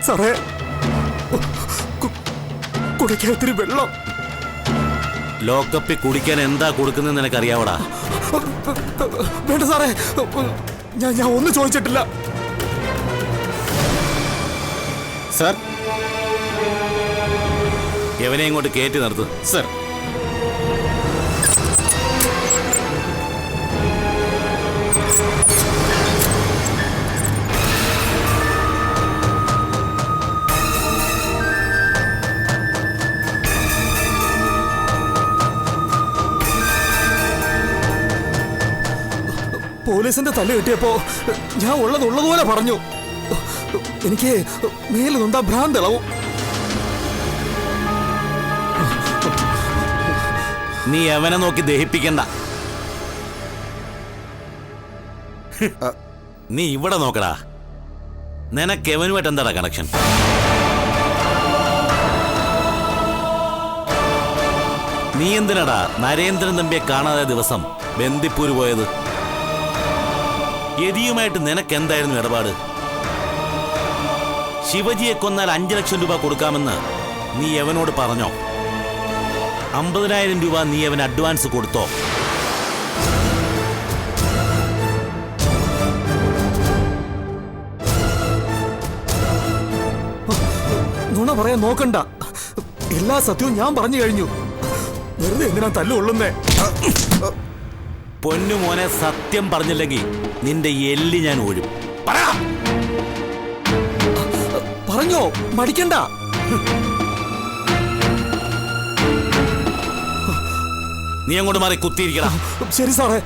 സാറേ, കുടിക്കാൻ ഇത്തിരി വെള്ളം. ലോക്കപ്പിൽ കുടിക്കാൻ എന്താ കൊടുക്കുന്നത് നിനക്കറിയാവടാ? വേണ്ട സാറേ, ഞാൻ ഒന്നും ചോദിച്ചിട്ടില്ല. സർ, എവനെ ഇങ്ങോട്ട് കയറ്റി നിർത്ത്. സർ. പോലീസിന്റെ തല്ല് കിട്ടിയപ്പോ ഞാൻ ഉള്ളതുപോലെ പറഞ്ഞു. എനിക്ക് മേല് നൊന്താ ഭ്രാന്തളവും. നീ അവനെ നോക്കി ദഹിപ്പിക്കണ്ട. നീ ഇവിടെ നോക്കടാ. നിനക്ക് എവനുമായിട്ട് എന്താടാ കണക്ഷൻ? നീ എന്തിനാടാ നരേന്ദ്രൻ തമ്പിയെ കാണാതെ ദിവസം ബന്ദിപ്പൂര് പോയത്? യതിയുമായിട്ട് നിനക്ക് എന്തായിരുന്നു ഇടപാട്? ശിവജിയെ കൊന്നാൽ 5 ലക്ഷം രൂപ കൊടുക്കാമെന്ന് നീ എവനോട് പറഞ്ഞോ? 50,000 രൂപ നീ അവന് അഡ്വാൻസ് കൊടുത്തോ? നുണ പറയാൻ നോക്കണ്ട. എല്ലാ സത്യവും ഞാൻ പറഞ്ഞു കഴിഞ്ഞു. വെറുതെ എന്തിനാ തല്ലുകൊള്ളുന്നേ? പൊന്നുമോനെ, സത്യം പറഞ്ഞില്ലെങ്കിൽ നിന്റെ എല്ലി ഞാൻ ഊഴും. പറഞ്ഞോ, മടിക്കണ്ട. നീ അങ്ങോട്ട് മാറി കുത്തിയിരിക്കണം. ശരി സാറേ.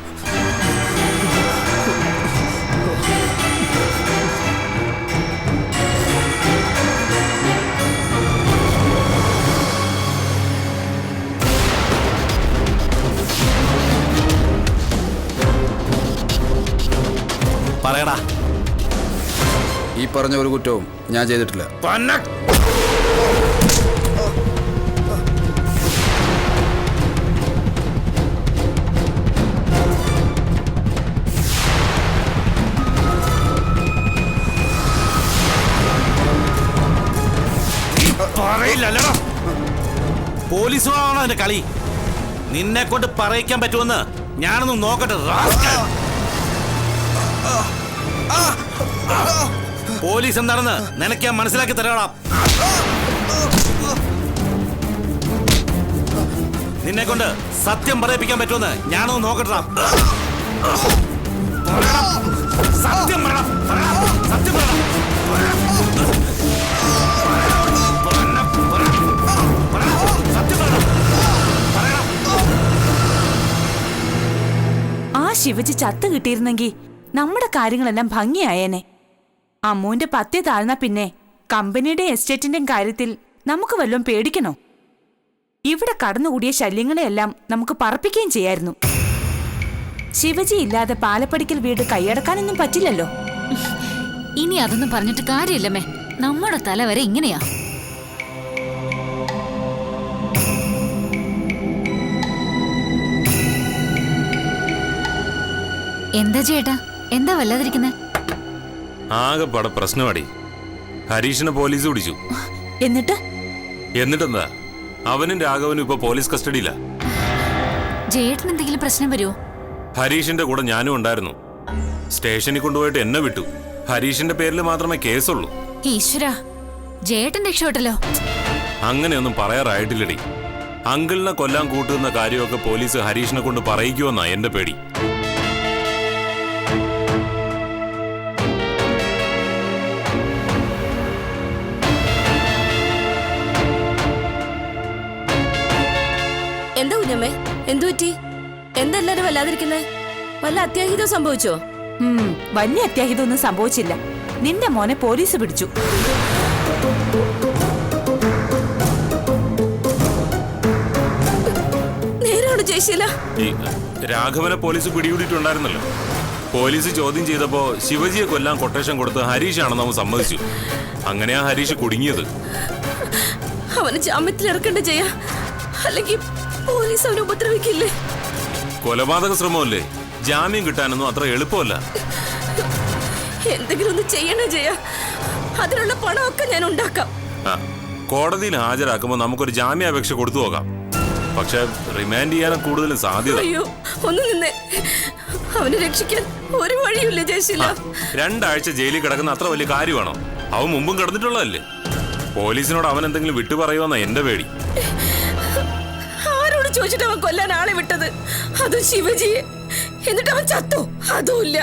പറയടാ. ഈ പറഞ്ഞ ഒരു കുറ്റവും ഞാൻ ചെയ്തിട്ടില്ല. പോലീസുമാണോ എന്റെ കളി? നിന്നെ കൊണ്ട് പറയിക്കാൻ പറ്റുമെന്ന് ഞാനൊന്ന് നോക്കട്ടെ. പോലീസ് എന്താണെന്ന് നിനക്ക് ഞാൻ മനസ്സിലാക്കി തരാം. നിന്നെ കൊണ്ട് സത്യം പറയിപ്പിക്കാൻ പറ്റുമെന്ന് ഞാനൊന്ന് നോക്കട്ടെ. സത്യം വേണം. സത്യം വേണം. ആ ശിവജി ചത്ത് കിട്ടിയിരുന്നെങ്കിൽ നമ്മുടെ കാര്യങ്ങളെല്ലാം ഭംഗിയായേനെ. അമ്മുവിന്റെ പത്യ താഴ്ന്ന പിന്നെ കമ്പനിയുടെ എസ്റ്റേറ്റിന്റെയും കാര്യത്തിൽ നമുക്ക് വല്ലതും പേടിക്കണോ? ഇവിടെ കടന്നുകൂടിയ ശല്യങ്ങളെയെല്ലാം നമുക്ക് പറപ്പിക്കുകയും ചെയ്യായിരുന്നു. ശിവജി ഇല്ലാതെ പാലപ്പടിക്കൽ വീട് കൈയടക്കാനൊന്നും പറ്റില്ലല്ലോ. ഇനി അതൊന്നും പറഞ്ഞിട്ട് കാര്യമില്ലമ്മേ. നമ്മുടെ തല വരെ ഇങ്ങനെയാ. എന്താ ചേട്ടാ, എന്താ വല്ലാതിരിക്കുന്നെ? ആകെപ്പാടെ പ്രശ്നമാടി. ഹരീഷിനെ പോലീസ് പിടിച്ചു. എന്നിട്ടെന്താ, അവനും രാഘവനും ഇപ്പൊ പോലീസ് കസ്റ്റഡിയിലാ. ജയേട്ടന് എന്തെങ്കിലും പ്രശ്നം വരുമോ? ഹരീഷിന്റെ കൂടെ ഞാനും ഉണ്ടായിരുന്നു. സ്റ്റേഷനിൽ കൊണ്ടുപോയിട്ട് എന്നെ വിട്ടു. ഹരീഷിന്റെ പേരിൽ മാത്രമേ കേസുള്ളൂ. ഈശ്വര, ജയേട്ടൻ രക്ഷപ്പെട്ടല്ലോ. അങ്ങനെയൊന്നും പറയാറായിട്ടില്ലടി. അങ്കിളിനെ കൊല്ലാൻ കൂട്ടുന്ന കാര്യമൊക്കെ പോലീസ് ഹരീഷിനെ കൊണ്ട് പറയിക്കുമെന്നാ എന്റെ പേടി. എന്താ കുഞ്ഞമ്മേ, എന്തു പറ്റി? എന്താ എല്ലാരും വല്ലാതിരിക്കുന്നേ? വല്ല അത്യാഹിതം സംഭവിച്ചോ? വലിയ അത്യാഹിതമൊന്നും സംഭവിച്ചില്ല. നിന്റെ മോനെ പോലീസ് പിടിച്ചു. നേരാണോ ജയശീല? രാഘവനെ പോലീസ് പിടികൂടിയിട്ടുണ്ടായിരുന്നല്ലോ. പോലീസ് ചോദ്യം ചെയ്തപ്പോ ശിവജിയെ കൊല്ലാൻ കൊട്ടേഷൻ കൊടുത്ത് ഹരീഷാണെന്ന് അവൻ സമ്മതിച്ചു. അങ്ങനെയാ ഹരീഷ് കുടുങ്ങിയത്. അവന് ജാമ്യത്തിൽ ഇറക്കണ്ട ജയ, അല്ലെങ്കിൽ പോലീസ് അവനെ ഉപദ്രവിക്കില്ലേ? കൊലപാതക ശ്രമമല്ലേ, ജാമ്യം കിട്ടാനൊന്നും അത്ര എളുപ്പമല്ല. എന്തെങ്കിലും ഒന്ന് ചെയ്യണേ ജയ. അതിനുള്ള പണമൊക്കെ ഞാൻ ഉണ്ടാക്കാം. ആ, കോടതിയിൽ ഹാജരാക്കുമ്പോൾ നമുക്കൊരു ജാമ്യാപേക്ഷ കൊടുത്തു നോക്കാം. പക്ഷെ റിമാൻഡ് ചെയ്യാനും കൂടുതലും സാധ്യത. അയ്യോ, ഒന്ന് നിന്നേ. അവനെ രക്ഷിക്കാൻ ഒരു വഴിയില്ല ജയശീല. 2 ആഴ്ച ജയിലിൽ കിടക്കുന്ന അത്ര വലിയ കാര്യമാണോ? അവൻ മുമ്പും കിടന്നിട്ടുള്ളതല്ലേ. പോലീസിനോട് അവൻ എന്തെങ്കിലും വിട്ടു പറയുമെന്നാ എന്റെ പേടി. ആരോട് ചോദിച്ചിട്ട് അവൻ കൊല്ലാൻ ആളെ വിട്ടത്? അതും ശിവജിയെ. എന്നിട്ട് അവൻ ചത്തോ? അതുമില്ല.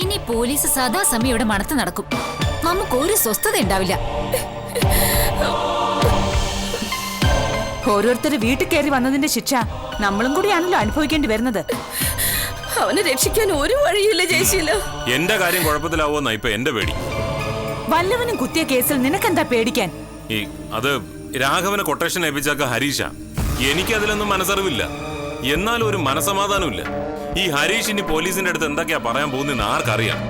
ഇനി പോലീസ് സദാസമയം ഇവിടെ മണത്ത് നടക്കും. നമുക്കൊരു സ്വസ്ഥത ഉണ്ടാവില്ല. ഓരോരുത്തര് വീട്ടിൽ കയറി വന്നതിന്റെ ശിക്ഷ നമ്മളും കൂടിയാണല്ലോ അനുഭവിക്കേണ്ടി വരുന്നത്. അവനെ രക്ഷിക്കാൻ ഒരു വഴിയില്ല ജയശീല. എന്റെ കാര്യം കുഴപ്പത്തിലാവുമെന്നാ ഇപ്പൊ എന്റെ പേടി. വല്ലവനും കുത്തിയ കേസിൽ നിനക്കെന്താ പേടിക്കാൻ? അത് രാഘവനെ കൊട്ടേഷൻ ഏൽപ്പിച്ചാക്ക ഹരീഷ. എനിക്കതിലൊന്നും മനസ്സറിവില്ല. എന്നാലും ഒരു മനസമാധാനമില്ല. ഈ ഹരീഷ് ഇനി പോലീസിന്റെ അടുത്ത് എന്തൊക്കെയാ പറയാൻ പോകുന്നതെന്ന് ആർക്കറിയാം.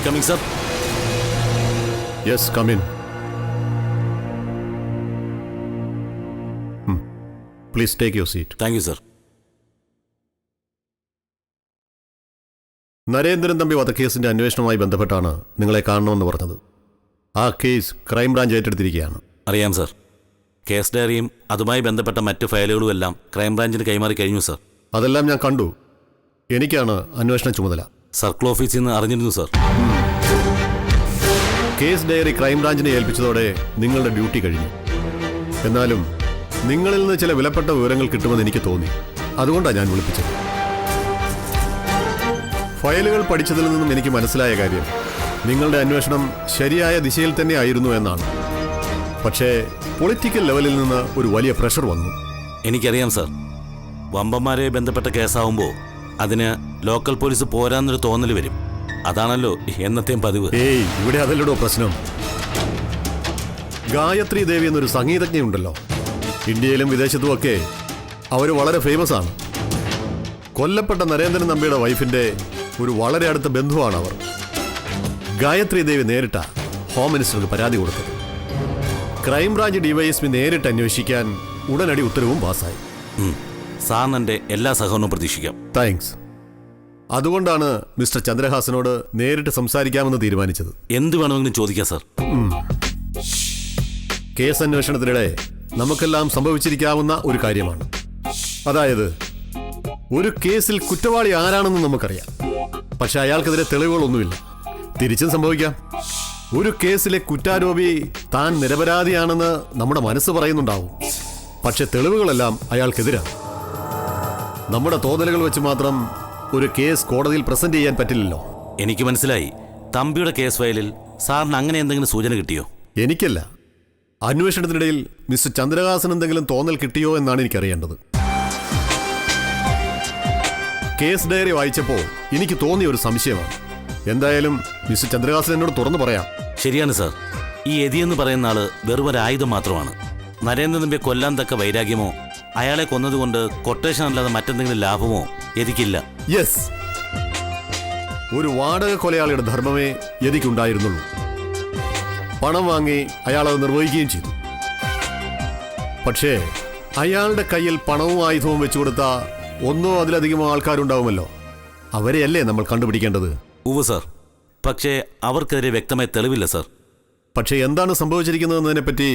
Coming, sir. Yes, come in. Please take your seat. Thank you, sir. Narendran Thampi വധക്കേസിന്റെ അന്വേഷണവുമായി ബന്ധപ്പെട്ടാണ് നിങ്ങളെ കാണണമെന്ന് പറഞ്ഞത്. ആ കേസ് ക്രൈംബ്രാഞ്ച് ഏറ്റെടുത്തിരിക്കുകയാണ്. അറിയാം, സർ. കേസ് ഡയറിയും അതുമായി ബന്ധപ്പെട്ട മറ്റ് ഫയലുകളും എല്ലാം ക്രൈംബ്രാഞ്ചിന് കൈമാറി കഴിഞ്ഞു, സർ. അതെല്ലാം ഞാൻ കണ്ടു. എനിക്കാണ് അന്വേഷണ ചുമതല. സർക്കിൾ ഓഫീസിൽ നിന്ന് അറിഞ്ഞിരുന്നു, സർ. കേസ് ഡയറി ക്രൈംബ്രാഞ്ചിനെ ഏൽപ്പിച്ചതോടെ നിങ്ങളുടെ ഡ്യൂട്ടി കഴിഞ്ഞു. എന്നാലും നിങ്ങളിൽ നിന്ന് ചില വിലപ്പെട്ട വിവരങ്ങൾ കിട്ടുമെന്ന് എനിക്ക് തോന്നി. അതുകൊണ്ടാണ് ഞാൻ വിളിപ്പിച്ചത്. ഫയലുകൾ പഠിച്ചതിൽ നിന്നും എനിക്ക് മനസ്സിലായ കാര്യം നിങ്ങളുടെ അന്വേഷണം ശരിയായ ദിശയിൽ തന്നെ ആയിരുന്നു എന്നാണ്. പക്ഷേ പൊളിറ്റിക്കൽ ലെവലിൽ നിന്ന് ഒരു വലിയ പ്രഷർ വന്നു. എനിക്കറിയാം, സർ. വമ്പന്മാരെ ബന്ധപ്പെട്ട കേസാവുമ്പോൾ അതിന് ലോക്കൽ പോലീസ് പോരാന്നൊരു തോന്നൽ വരും. അതാണല്ലോ എന്നത്തെയും പതിവ്. ഇവിടെ അതല്ലടോ പ്രശ്നം. ഗായത്രി ദേവി എന്നൊരു സംഗീതജ്ഞയുണ്ടല്ലോ, ഇന്ത്യയിലും വിദേശത്തുമൊക്കെ അവർ വളരെ ഫേമസ് ആണ്. കൊല്ലപ്പെട്ട നരേന്ദ്രൻ നമ്പിയുടെ വൈഫിന്റെ ഒരു വളരെ അടുത്ത ബന്ധുവാണ് അവർ. ഗായത്രി ദേവി നേരിട്ട ഹോം മിനിസ്റ്റർക്ക് പരാതി കൊടുത്തത്. ക്രൈംബ്രാഞ്ച് ഡിവൈഎസ്പി നേരിട്ട് അന്വേഷിക്കാൻ ഉടനടി ഉത്തരവും പാസ്സായി. സാറിന് എൻ്റെ എല്ലാ സഹകരണവും പ്രതീക്ഷിക്കാം. താങ്ക്സ്. അതുകൊണ്ടാണ് മിസ്റ്റർ ചന്ദ്രഹാസനോട് നേരിട്ട് സംസാരിക്കാമെന്ന് തീരുമാനിച്ചത്. എന്ത് വേണമെങ്കിലും ചോദിക്കാം, സർ. കേസ് അന്വേഷണത്തിനിടെ നമുക്കെല്ലാം സംഭവിച്ചിരിക്കാവുന്ന ഒരു കാര്യമാണ്. അതായത് ഒരു കേസിൽ കുറ്റവാളി ആരാണെന്ന് നമുക്കറിയാം, പക്ഷെ അയാൾക്കെതിരെ തെളിവുകളൊന്നുമില്ല. തിരിച്ചും സംഭവിക്കാം. ഒരു കേസിലെ കുറ്റാരോപി താൻ നിരപരാധിയാണെന്ന് നമ്മുടെ മനസ്സ് പറയുന്നുണ്ടാവും, പക്ഷെ തെളിവുകളെല്ലാം അയാൾക്കെതിരാണ്. നമ്മുടെ തോന്നലുകൾ വെച്ച് മാത്രം ഒരു കേസ് കോടതിയിൽ പ്രസന്റ് ചെയ്യാൻ പറ്റില്ലല്ലോ. എനിക്ക് മനസ്സിലായി. തമ്പിയുടെ കേസ് ഫയലിൽ സാറിന് അങ്ങനെ എന്തെങ്കിലും സൂചന കിട്ടിയോ? എനിക്കല്ല, അന്വേഷണത്തിനിടയിൽ മിസ്റ്റർ ചന്ദ്രഹാസൻ എന്തെങ്കിലും തോന്നൽ കിട്ടിയോ എന്നാണ് എനിക്കറിയേണ്ടത്. കേസ് ഡയറി വായിച്ചപ്പോൾ എനിക്ക് തോന്നിയ ഒരു സംശയമാണ്. എന്തായാലും മിസ്റ്റർ ചന്ദ്രഹാസൻ എന്നോട് തുറന്നു പറയാം. ശരിയാണ്, സാർ. ഈ എതിയെന്ന് പറയുന്ന ആള് വെറും ഒരു ആയുധം മാത്രമാണ്. നരേന്ദ്രൻ തമ്പിയെ കൊല്ലാൻ തക്ക വൈരാഗ്യമോ അയാളെ കൊന്നതുകൊണ്ട് കൊട്ടേഷൻ അല്ലാതെ മറ്റെന്തെങ്കിലും ലാഭമോ യതിക്കില്ല. യെസ്, ഒരു വാടക കൊലയാളിയുടെ ധർമ്മമേ യതിക്കുണ്ടായിരുന്നുള്ളൂ. പണം വാങ്ങി അയാൾ അത് നിർവഹിക്കുകയും ചെയ്തു. പക്ഷേ അയാളുടെ കയ്യിൽ പണവും ആയുധവും വെച്ചു കൊടുത്ത ഒന്നോ അതിലധികമോ ആൾക്കാരുണ്ടാവുമല്ലോ. അവരെയല്ലേ നമ്മൾ കണ്ടുപിടിക്കേണ്ടത്? ഉവ്വ്, സാർ. പക്ഷേ അവർക്കെതിരെ വ്യക്തമായ തെളിവില്ല, സാർ. പക്ഷേ എന്താണ് സംഭവിച്ചിരിക്കുന്നതെന്നതിനെപ്പറ്റി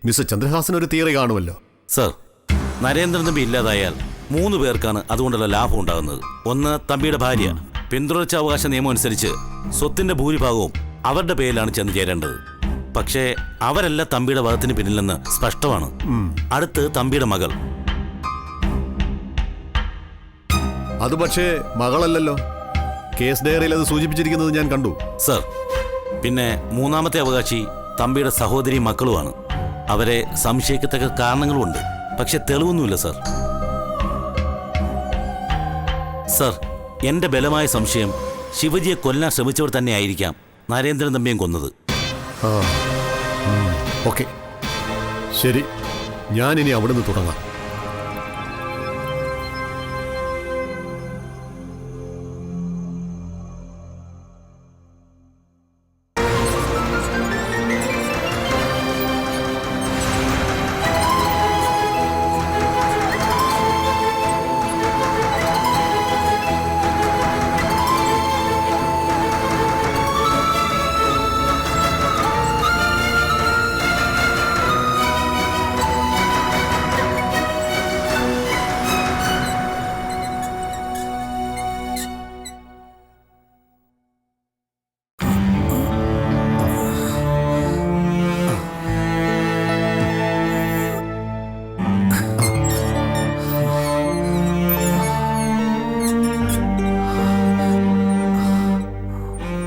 മിസ്റ്റർ ചന്ദ്രഹാസൻ ഒരു തിയറി കാണുമല്ലോ. സാർ, നരേന്ദ്രൻ തമ്പി ഇല്ലാതായാൽ 3 പേർക്കാണ് അതുകൊണ്ടുള്ള ലാഭം ഉണ്ടാകുന്നത്. ഒന്ന്, തമ്പിയുടെ ഭാര്യ. പിന്തുടർച്ചാവകാശ നിയമം അനുസരിച്ച് സ്വത്തിന്റെ ഭൂരിഭാഗവും അവരുടെ പേരിലാണ് ചെന്ന് ചേരേണ്ടത്. പക്ഷേ അവരല്ല തമ്പിയുടെ വധത്തിന് പിന്നിലെന്ന് സ്പഷ്ടമാണ്. അടുത്ത് തമ്പിയുടെ മകൾ. അത് പക്ഷേ മകളല്ലല്ലോ. കേസ് ഡയറിയിൽ അത് സൂചിപ്പിച്ചിരിക്കുന്നത് ഞാൻ കണ്ടു. സർ, പിന്നെ 3ാമത്തെ അവകാശി തമ്പിയുടെ സഹോദരിയും മക്കളുമാണ്. അവരെ സംശയിക്കത്തക്ക കാരണങ്ങളുമുണ്ട്. പക്ഷെ തെളിവൊന്നുമില്ല സർ. സർ, എന്റെ ബലമായ സംശയം ശിവജിയെ കൊല്ലാൻ ശ്രമിച്ചവർ തന്നെ ആയിരിക്കാം നരേന്ദ്രൻ തമ്പിയും കൊന്നത്. ഓക്കെ, ശരി, ഞാനിനി അവിടുന്ന് തുടങ്ങാം.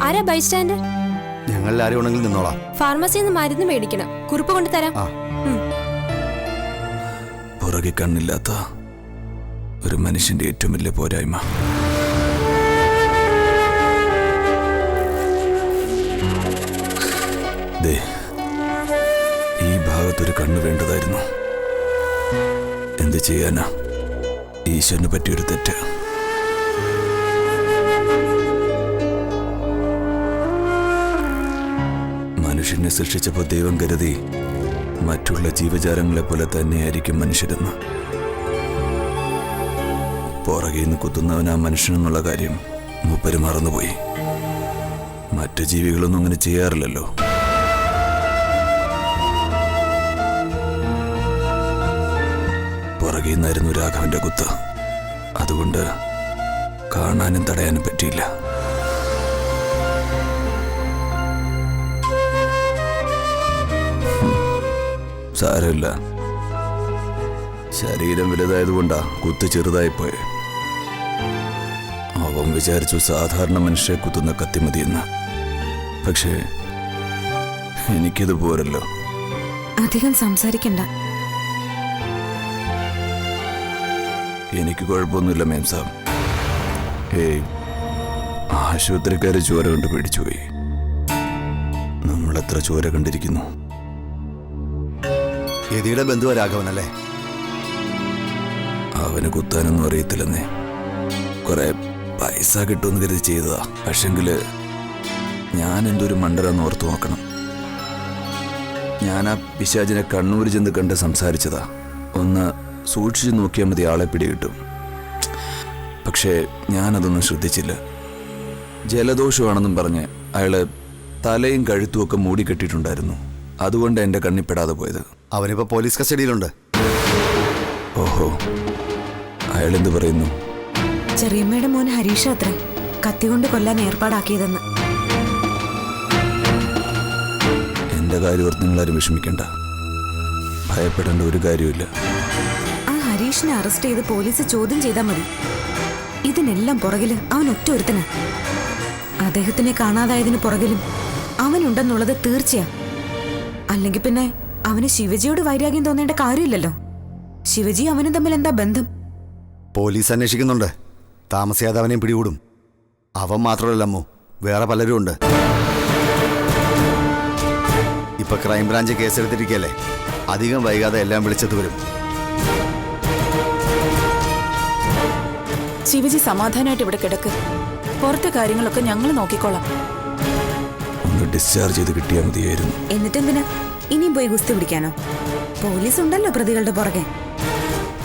ആരാ ബൈസ്റ്റാൻഡർ? ഞങ്ങളിൽ ആരും ഉണ്ടെങ്കിൽ നിന്നോളാം. ഫാർമസിയിൽ നിന്ന് മരുന്ന് മേടിക്കണം. കുറിപ്പ് കൊണ്ട് തരാം. പുറകെ കണ്ണില്ലാത്ത ഒരു മനുഷ്യന്റെ ഏറ്റവും വലിയ പോരായ്മ ദേ, ഈ ഭാഗത്തൊരു കണ്ണ് വേണ്ടതായിരുന്നു. എന്ത് ചെയ്യാനാ, ഈശ്വരന് പറ്റിയൊരു തെറ്റ്. മനുഷ്യനെ സൃഷ്ടിച്ചപ്പോൾ ദൈവം കരുതി മറ്റുള്ള ജീവജാലങ്ങളെ പോലെ തന്നെയായിരിക്കും മനുഷ്യരെന്ന്. പുറകെ നിന്ന് കുത്തുന്നവൻ ആ മനുഷ്യനെന്നുള്ള കാര്യം മൂപ്പര് മറന്നുപോയി. മറ്റു ജീവികളൊന്നും അങ്ങനെ ചെയ്യാറില്ലല്ലോ. പുറകെ നിന്നായിരുന്നു രാഘവന്റെ കുത്ത്. അതുകൊണ്ട് കാണാനും തടയാനും പറ്റിയില്ല. സാരമില്ല, ശരീരം വലുതായതുകൊണ്ടാ കുത്ത് ചെറുതായിപ്പോയെ. അവൻ വിചാരിച്ചു സാധാരണ മനുഷ്യരെ കുത്തുന്ന കത്തിമതിയെന്ന്. പക്ഷേ എനിക്കിത് പോരല്ലോ. അധികം സംസാരിക്കണ്ട. എനിക്ക് കുഴപ്പമൊന്നുമില്ല മേം സാബ്. ഏയ്, ആശുപത്രിക്കാര് ചോര കൊണ്ട് പേടിച്ചുപോയി. നമ്മളെത്ര ചോര കണ്ടിരിക്കുന്നു. യതിയുടെ ബന്ധുവാ രാഘവനല്ലേ? അവന് കുത്താനൊന്നും അറിയത്തില്ലെന്നേ. കുറെ പൈസ കിട്ടുമെന്ന് കരുതി ചെയ്തതാ. പക്ഷെങ്കില് ഞാൻ എന്തൊരു മണ്ടരാന്ന് ഓർത്തു നോക്കണം. ഞാൻ ആ പിശാചിനെ കണ്ണൂർ ചെന്ന് കണ്ട് സംസാരിച്ചതാ. ഒന്ന് സൂക്ഷിച്ചു നോക്കിയാൽ മതി, ആളെ പിടികിട്ടും. പക്ഷേ ഞാനതൊന്നും ശ്രദ്ധിച്ചില്ല. ജലദോഷമാണെന്നും പറഞ്ഞ് അയാള് തലയും കഴുത്തുമൊക്കെ മൂടിക്കെട്ടിയിട്ടുണ്ടായിരുന്നു. അതുകൊണ്ട് എൻ്റെ കണ്ണിപ്പെടാതെ പോയത്. അവനിപ്പോ പോലീസ് കസ്റ്റഡിയിലുണ്ട്. ഓഹോ, അയാളെന്ത് പറയുന്നു? ചെറിയമ്മയുടെ മോൻ ഹരീഷ അത്ര കത്തികൊണ്ട് കൊല്ലാൻ ഏർപ്പാടാക്കിയതെന്ന്. എൻ്റെ കാര്യം ഓർത്ത് നിങ്ങളാരും വിഷമിക്കണ്ട. ഭയപ്പെടേണ്ട ഒരു കാര്യമില്ല. ആ ഹരീഷിനെ അറസ്റ്റ് ചെയ്ത് പോലീസ് ചോദ്യം ചെയ്താൽ മതി. ഇതിനെല്ലാം പുറകില് അവൻ ഒറ്റ ഒരുത്തനാ. അദ്ദേഹത്തിനെ കാണാതായതിന് പുറകിലും അവനുണ്ടെന്നുള്ളത് തീർച്ചയാ. അല്ലെങ്കിൽ പിന്നെ അവന് ശിവജിയോട് വൈരാഗ്യം തോന്നേണ്ട കാര്യമില്ലല്ലോ. ശിവജി അവനും തമ്മിൽ എന്താ ബന്ധം? പോലീസ് അന്വേഷിക്കുന്നുണ്ട്. താമസിയാതെ അവനെയും പിടികൂടും. അവൻ മാത്രമല്ല അമ്മു, വേറെ പലരും ഉണ്ട്. ഇപ്പൊ ക്രൈംബ്രാഞ്ച് കേസെടുത്തിരിക്കല്ലേ, അധികം വൈകാതെ എല്ലാം വിളിച്ചത് വരും. ശിവജി സമാധാനമായിട്ട് ഇവിടെ കിടക്ക്. പുറത്തെ കാര്യങ്ങളൊക്കെ ഞങ്ങൾ നോക്കിക്കോളാം. ഒന്ന് ഡിസ്ചാർജ് ചെയ്ത് കിട്ടിയാൽ മതിയായിരുന്നു. എന്നിട്ടെന്തിനാ ഇനിയും പോയി ഗുസ്തി പിടിക്കാനോ? പോലീസ് ഉണ്ടല്ലോ പ്രതികളുടെ പുറകെ.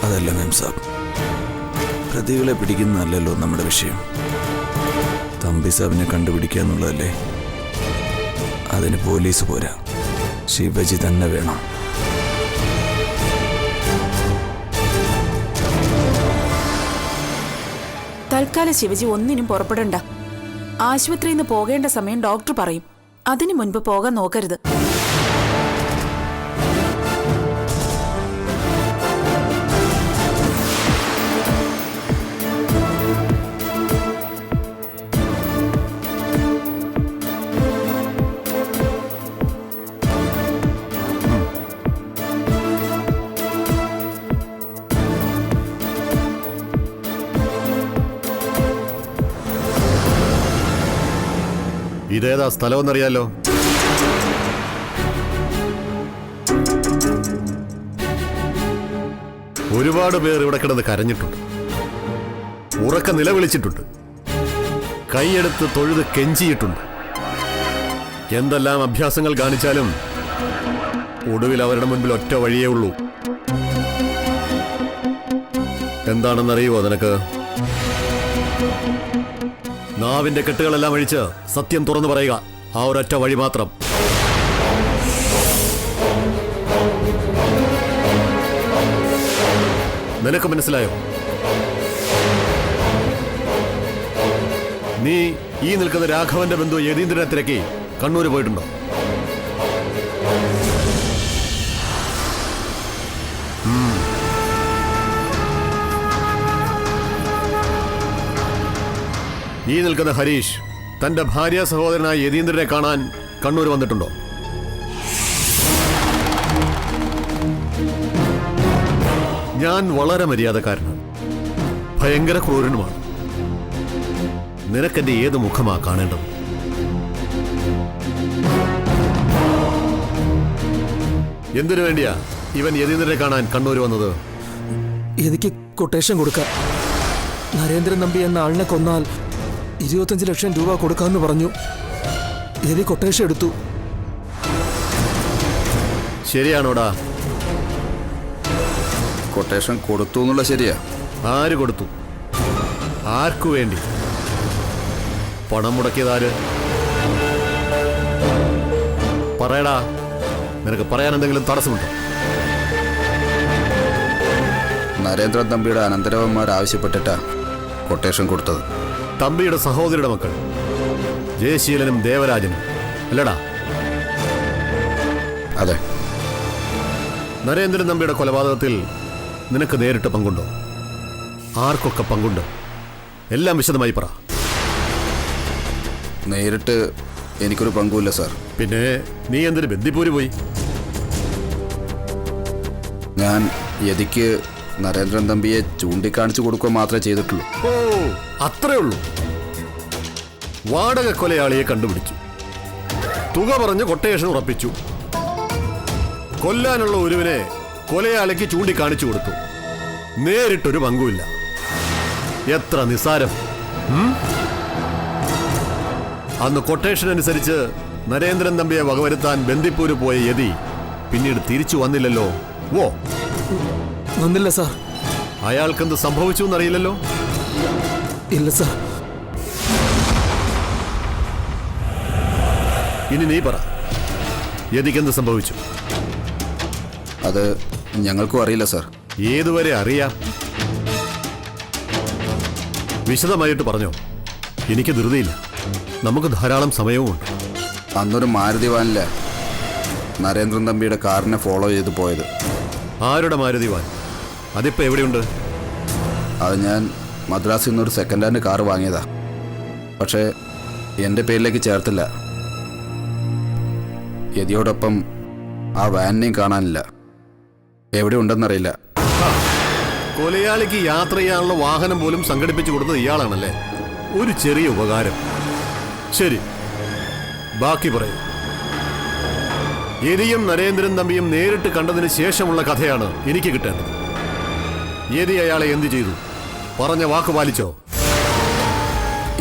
അതല്ല മേം സാബ്, പ്രതികളെ പിടിക്കുന്നതല്ലല്ലോ നമ്മുടെ വിഷയം. തമ്പി സാബിനെ കണ്ടുപിടിക്കുക എന്നുള്ളതല്ലേ. അതിന് പോലീസ് പോരാ, ശിവജി തന്നെ വേണം. തൽക്കാലം ശിവജി ഒന്നിനും പുറപ്പെടണ്ട. ആശുപത്രിയിൽ നിന്ന് പോകേണ്ട സമയം ഡോക്ടർ പറയും. അതിനു മുൻപ് പോകാൻ നോക്കരുത്. ഇതേതാ സ്ഥലമെന്നറിയാലോ? ഒരുപാട് പേർ ഇവിടെ കിടന്ന് കരഞ്ഞിട്ടുണ്ട്, ഉറക്ക നിലവിളിച്ചിട്ടുണ്ട്, കൈയെടുത്ത് തൊഴുത് കെഞ്ചിയിട്ടുണ്ട്. എന്തെല്ലാം അഭ്യാസങ്ങൾ കാണിച്ചാലും ഒടുവിൽ അവരുടെ മുൻപിൽ ഒറ്റ വഴിയേ ഉള്ളൂ. എന്താണെന്നറിയുമോ നിനക്ക്? നാവിന്റെ കെട്ടുകളെല്ലാം അഴിച്ച് സത്യം തുറന്നു പറയുക. ആ ഒരൊറ്റ വഴി മാത്രം. നിനക്ക് മനസ്സിലായോ? നീ ഈ നിൽക്കുന്ന രാഘവന്റെ ബന്ധു യതീന്ദ്രനെ തിരക്കി കണ്ണൂര് പോയിട്ടുണ്ടോ? ഈ നിൽക്കുന്ന ഹരീഷ് തന്റെ ഭാര്യ സഹോദരനായ യതീന്ദ്രനെ കാണാൻ കണ്ണൂർ വന്നിട്ടുണ്ടോ? ഞാൻ വളരെ മര്യാദക്കാരനാണ്, ഭയങ്കര ക്രൂരനുമാണ്. നിനക്കെന്റെ ഏത് മുഖമാ കാണേണ്ടത്? എന്തിനു വേണ്ടിയാ ഇവൻ യതീന്ദ്രനെ കാണാൻ കണ്ണൂർ വന്നത്? എനിക്ക് കൊട്ടേഷൻ കൊടുക്കാം. നരേന്ദ്രൻ നമ്പി എന്ന ആളിനെ കൊന്നാൽ 25 ലക്ഷം രൂപ കൊടുക്കാമെന്ന് പറഞ്ഞു. യതി കൊട്ടേഷൻ എടുത്തു. ശരിയാണോടാ? കൊട്ടേഷൻ കൊടുത്തു എന്നുള്ള ശരിയാ. ആര് കൊടുത്തു? ആർക്കു വേണ്ടി? പണം മുടക്കിയതാര്? പറയടാ. നിനക്ക് പറയാൻ എന്തെങ്കിലും തടസ്സമുണ്ടോ? നരേന്ദ്രൻ തമ്പിയുടെ അനന്തരവന്മാർ ആവശ്യപ്പെട്ടിട്ടാ കൊട്ടേഷൻ കൊടുത്തത്. തമ്പിയുടെ സഹോദരിയുടെ മക്കൾ ജയശീലനും ദേവരാജനും അല്ലടാ? അതെ. നരേന്ദ്രൻ തമ്പിയുടെ കൊലപാതകത്തിൽ നിനക്ക് നേരിട്ട് പങ്കുണ്ടോ? ആർക്കൊക്കെ പങ്കുണ്ട്? എല്ലാം വിശദമായി പറ. നേരിട്ട് എനിക്കൊരു പങ്കുമില്ല സാർ. പിന്നെ നീ എന്തിന് ബന്ദിപ്പൂര് പോയി? ഞാൻ യതിക്ക് നരേന്ദ്രൻ തമ്പിയെ ചൂണ്ടിക്കാണിച്ചു കൊടുക്കുക മാത്രമേ ചെയ്തിട്ടുള്ളൂ. ഓ, അത്രേ ഉള്ളൂ. വാടക കൊലയാളിയെ കണ്ടുപിടിച്ചു, തുക പറഞ്ഞ് കൊട്ടേഷൻ ഉറപ്പിച്ചു, കൊല്ലാനുള്ള ഒരുവനെ കൊലയാളിക്ക് ചൂണ്ടിക്കാണിച്ചു കൊടുത്തു. നേരിട്ടൊരു പങ്കുമില്ല. എത്ര നിസ്സാരം! അന്ന് കൊട്ടേഷൻ അനുസരിച്ച് നരേന്ദ്രൻ തമ്പിയെ വകവരുത്താൻ ബന്ദിപ്പൂര് പോയ യതി പിന്നീട് തിരിച്ചു വന്നില്ലല്ലോ. ഓ, വന്നില്ല സാർ. അയാൾക്കെന്ത് സംഭവിച്ചു എന്നറിയില്ലല്ലോ. ഇല്ല സാർ. ഇനി നീ പറ, യതിക്കെന്ത് സംഭവിച്ചു? അത് ഞങ്ങൾക്കും അറിയില്ല സാർ. ഏതുവരെ അറിയാം? വിശദമായിട്ട് പറഞ്ഞോ. എനിക്ക് ധൃതിയില്ല, നമുക്ക് ധാരാളം സമയവുമുണ്ട്. അന്നൊരു മാരുതി വാനില്ല നരേന്ദ്രൻ തമ്പിയുടെ കാറിനെ ഫോളോ ചെയ്ത് പോയത്. ആരുടെ മാരുതി വാൻ? അതിപ്പോ എവിടെയുണ്ട്? അത് ഞാൻ മദ്രാസിൽ നിന്നൊരു സെക്കൻഡ് ഹാൻഡ് കാർ വാങ്ങിയതാ. പക്ഷേ എൻ്റെ പേരിലേക്ക് ചേർത്തില്ല. യതിയോടൊപ്പം ആ വാനിനെയും കാണാനില്ല. എവിടെ ഉണ്ടെന്നറിയില്ല. കൊലയാളിക്ക് യാത്ര ചെയ്യാനുള്ള വാഹനം പോലും സംഘടിപ്പിച്ചു കൊടുത്തത് ഇയാളാണല്ലേ? ഒരു ചെറിയ ഉപകാരം. ശരി, ബാക്കി പറയും. യതിയും നരേന്ദ്രൻ തമ്പിയും നേരിട്ട് കണ്ടതിന് ശേഷമുള്ള കഥയാണ് എനിക്ക് കിട്ടേണ്ടത്. യതി അയാളെ എന്തു ചെയ്തു? പറഞ്ഞ വാക്ക് പാലിച്ചോ?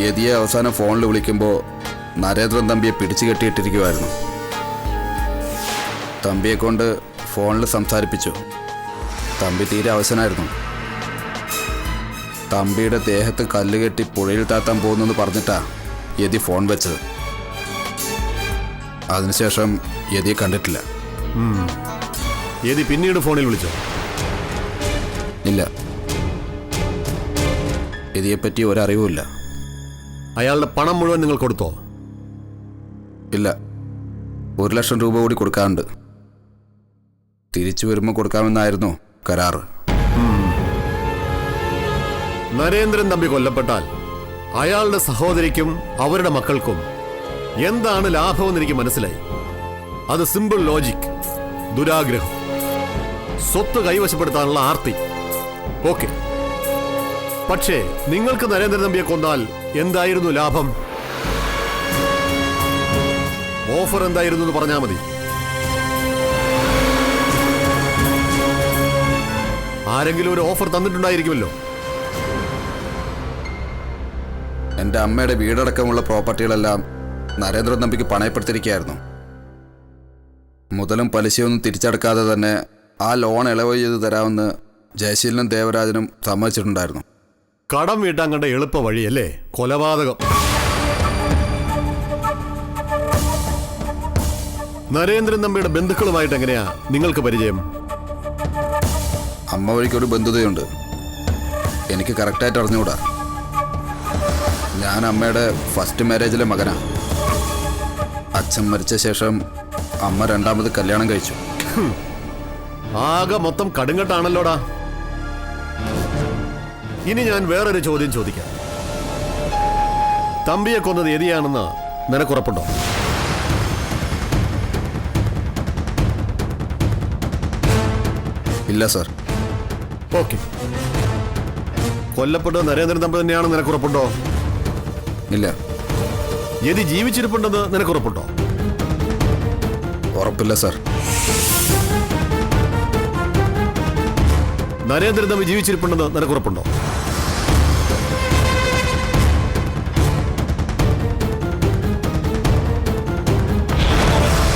യതിയെ അവസാനം ഫോണിൽ വിളിക്കുമ്പോൾ നരേന്ദ്രൻ തമ്പിയെ പിടിച്ചു കെട്ടിയിട്ടിരിക്കുമായിരുന്നു. തമ്പിയെ കൊണ്ട് ഫോണിൽ സംസാരിപ്പിച്ചു. തമ്പി തീരെ അവശനായിരുന്നു. തമ്പിയുടെ ദേഹത്ത് കല്ലുകെട്ടി പുഴയിൽ താത്താൻ പോകുന്നെന്ന് പറഞ്ഞിട്ടാ യതി ഫോൺ വെച്ചത്. അതിനുശേഷം യതിയെ കണ്ടിട്ടില്ല. യതി പിന്നീട് ഫോണിൽ വിളിച്ചോ? ഇല്ല. യതിയെപ്പറ്റി ഒരറിവുമില്ല. അയാളുടെ പണം മുഴുവൻ നിങ്ങൾ കൊടുത്തോ? ഇല്ല. 1 ലക്ഷം രൂപ കൂടി കൊടുക്കാറുണ്ട്. തിരിച്ചു വരുമ്പോൾ കൊടുക്കാമെന്നായിരുന്നു കരാറ്. നരേന്ദ്രൻ തമ്പി കൊല്ലപ്പെട്ടാൽ അയാളുടെ സഹോദരിക്കും അവരുടെ മക്കൾക്കും എന്താണ് ലാഭമെന്ന് എനിക്ക് മനസ്സിലായി. അത് സിമ്പിൾ ലോജിക്. ദുരാഗ്രഹം, സ്വത്ത് കൈവശപ്പെടുത്താനുള്ള ആർത്തി. ഓക്കെ, പക്ഷേ നിങ്ങൾക്ക് നരേന്ദ്രൻ തമ്പിയെ കൊന്നാൽ എന്തായിരുന്നു ലാഭം? ഓഫർ എന്തായിരുന്നു എന്ന് പറഞ്ഞാൽ മതി. ആരെങ്കിലും ഒരു ഓഫർ തന്നിട്ടുണ്ടായിരിക്കുമല്ലോ. എൻ്റെ അമ്മയുടെ വീടടക്കമുള്ള പ്രോപ്പർട്ടികളെല്ലാം നരേന്ദ്രൻ നമ്പിക്ക് പണയപ്പെടുത്തിയിരിക്കുകയായിരുന്നു. മുതലും പലിശയൊന്നും തിരിച്ചടക്കാതെ തന്നെ ആ ലോൺ ഇളവ് ചെയ്ത് തരാമെന്ന് ജയശീലനും ദേവരാജനും സമ്മതിച്ചിട്ടുണ്ടായിരുന്നു. കടം വീട്ടാൻ കണ്ട എളുപ്പ വഴിയല്ലേ കൊലപാതകം. നരേന്ദ്രൻ നമ്പിയുടെ ബന്ധുക്കളുമായിട്ട് എങ്ങനെയാ നിങ്ങൾക്ക് പരിചയം? അമ്മ വഴിക്കൊരു ബന്ധുതയുണ്ട്, എനിക്ക് കറക്റ്റായിട്ട് അറിഞ്ഞുകൂടാ. ഞാൻ അമ്മയുടെ ഫസ്റ്റ് മാരേജിലെ മകനാണ്. അച്ഛൻ മരിച്ച ശേഷം അമ്മ രണ്ടാമത് കല്യാണം കഴിച്ചു. ആകെ മൊത്തം കടുങ്കട്ടാണല്ലോടാ. ഇനി ഞാൻ വേറൊരു ചോദ്യം ചോദിക്കാം. തമ്പിയെ കൊന്നത് എതിയാണെന്ന് നിനക്കുറപ്പുണ്ടോ? ഇല്ല സർ. ഓക്കെ. കൊല്ലപ്പെട്ടത് നരേന്ദ്രൻ തമ്പി തന്നെയാണെന്ന് നിനക്കുറപ്പുണ്ടോ? ഇല്ല. യതി ജീവിച്ചിരിപ്പുണ്ടെന്ന് നിനക്കുറപ്പുണ്ടോ? ഉറപ്പില്ല സർ. നരേന്ദ്രൻ തമ്പി ജീവിച്ചിരിപ്പുണ്ടെന്ന് നിനക്കുറപ്പുണ്ടോ?